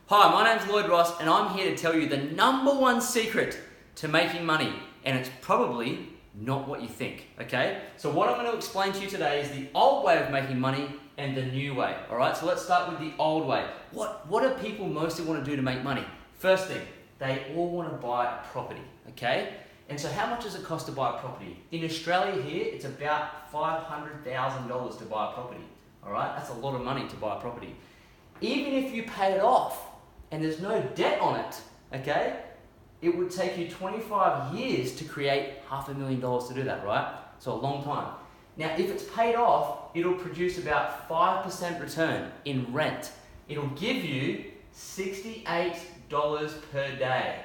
Hi, my name's Lloyd Ross and I'm here to tell you the number one secret to making money, and it's probably not what you think, okay? So what I'm going to explain to you today is the old way of making money and the new way, alright? So let's start with the old way. What do people mostly want to do to make money? First thing, they all want to buy a property, okay? And so how much does it cost to buy a property? In Australia here, it's about $500,000 to buy a property, alright? That's a lot of money to buy a property. Even if you pay it off and there's no debt on it, okay? It would take you 25 years to create $500,000 to do that, right? So a long time. Now, if it's paid off, it'll produce about 5% return in rent. It'll give you $68 per day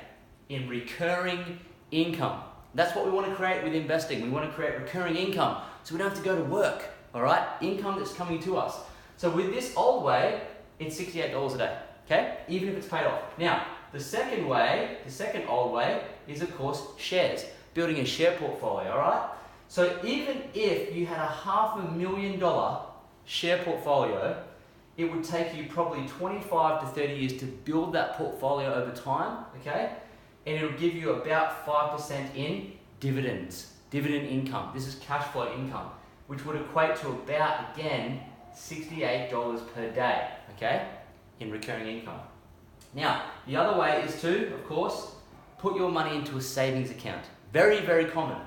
in recurring income. That's what we want to create with investing. We want to create recurring income so we don't have to go to work, all right? Income that's coming to us. So with this old way, it's $68 a day, okay? Even if it's paid off. Now, the second way, the second old way, is of course shares. Building a share portfolio, all right? So even if you had a $500,000 share portfolio, it would take you probably 25 to 30 years to build that portfolio over time, okay? And it'll give you about 5% in dividends, dividend income. This is cash flow income, which would equate to about, again, $68 per day, okay, in recurring income. Now, the other way is to, of course, put your money into a savings account. Very, very common.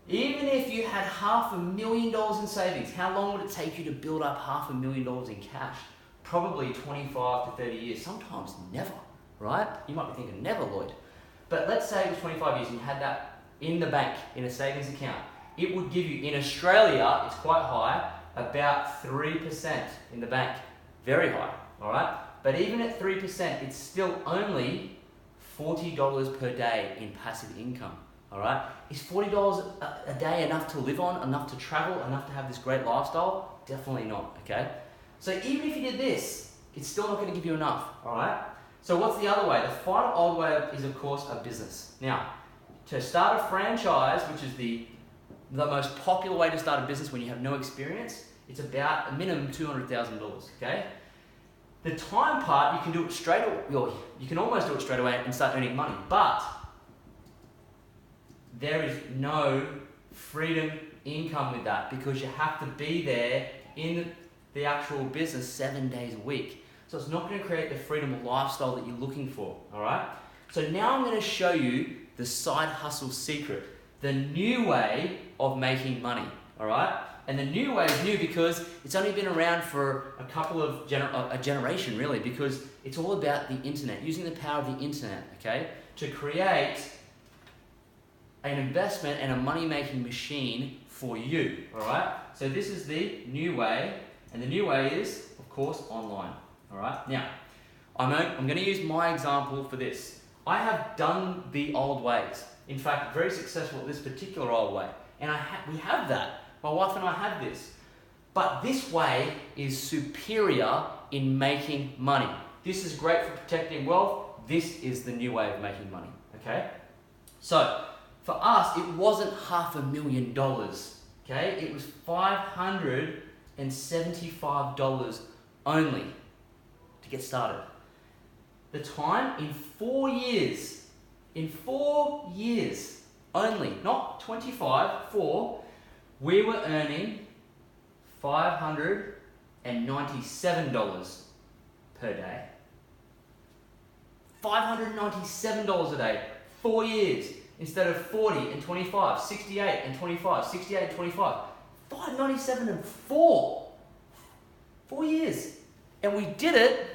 Even if you had $500,000 in savings, how long would it take you to build up $500,000 in cash? Probably 25 to 30 years, sometimes never, right? You might be thinking, never, Lloyd. But let's say it was 25 years and you had that in the bank, in a savings account. It would give you, in Australia, it's quite high, about 3% in the bank. Very high, all right? But even at 3%, it's still only $40 per day in passive income, all right? Is $40 a day enough to live on, enough to travel, enough to have this great lifestyle? Definitely not, okay? So even if you did this, it's still not going to give you enough, all right? So what's the other way? The final old way is, of course, a business. Now, to start a franchise, which is the most popular way to start a business when you have no experience, it's about a minimum $200,000, okay? The time part, you can do it straight away, you can almost do it straight away and start earning money, but there is no freedom income with that because you have to be there in the actual business 7 days a week. So it's not going to create the freedom of lifestyle that you're looking for, all right? So now I'm going to show you the side hustle secret, the new way of making money, all right? And the new way is new because it's only been around for a couple of a generation, really, because it's all about the internet, using the power of the internet, okay, to create an investment and a money-making machine for you, all right? So this is the new way, and the new way is, of course, online, all right? Now, I'm going to use my example for this. I have done the old ways. In fact, very successful at this particular old way, and we have that. My wife and I have this. But this way is superior in making money. This is great for protecting wealth. This is the new way of making money, okay? So, for us, it wasn't $500,000, okay? It was $575 only to get started. The time, in 4 years, only, not 25, 4, we were earning $597 per day. $597 a day, 4 years, instead of 40 and 25, 68 and 25, 68 and 25. $597 and 4 years. And we did it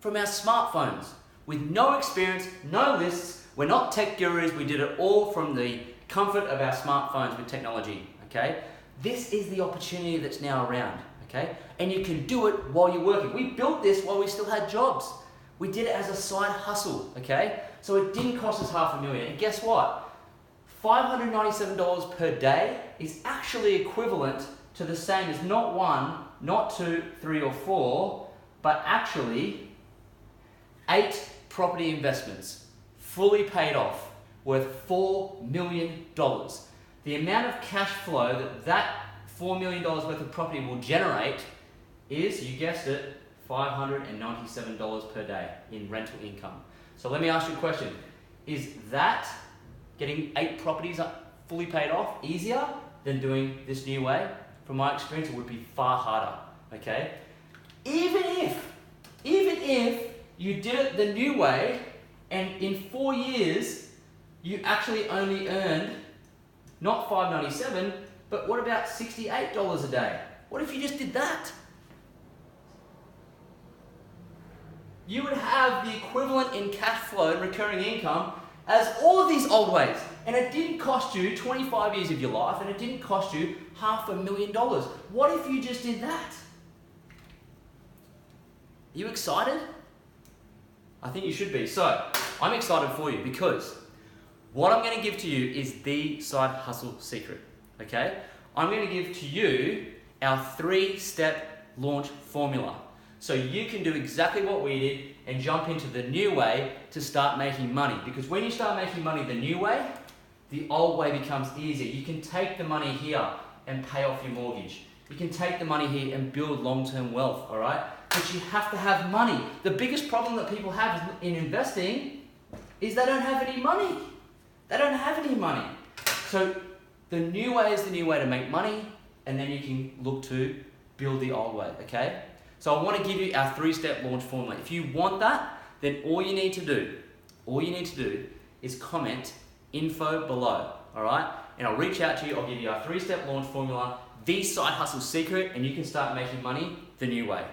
from our smartphones with no experience, no lists. We're not tech gurus. We did it all from the comfort of our smartphones with technology. Okay? This is the opportunity that's now around, okay? And you can do it while you're working. We built this while we still had jobs. We did it as a side hustle, okay? So it didn't cost us $500,000. And guess what? $597 per day is actually equivalent to the same as not 1, not 2, 3 or 4, but actually 8 property investments, fully paid off, worth $4 million. The amount of cash flow that $4 million worth of property will generate is, you guessed it, $597 per day in rental income. So let me ask you a question. Is that getting 8 properties fully paid off easier than doing this new way? From my experience, it would be far harder, okay? Even if you did it the new way and in 4 years, you actually only earned not $597, but what about $68 a day? What if you just did that? You would have the equivalent in cash flow and recurring income as all of these old ways. And it didn't cost you 25 years of your life, and it didn't cost you $500,000. What if you just did that? Are you excited? I think you should be. So, I'm excited for you because what I'm going to give to you is the side hustle secret, okay? I'm going to give to you our 3-step launch formula. So you can do exactly what we did and jump into the new way to start making money. Because when you start making money the new way, the old way becomes easier. You can take the money here and pay off your mortgage. You can take the money here and build long-term wealth, all right? But you have to have money. The biggest problem that people have in investing is they don't have any money. They don't have any money. So the new way is the new way to make money, and then you can look to build the old way, okay? So I want to give you our 3-step launch formula. If you want that, then all you need to do is comment info below, all right? And I'll reach out to you, I'll give you our 3-step launch formula, the side hustle secret, and you can start making money the new way.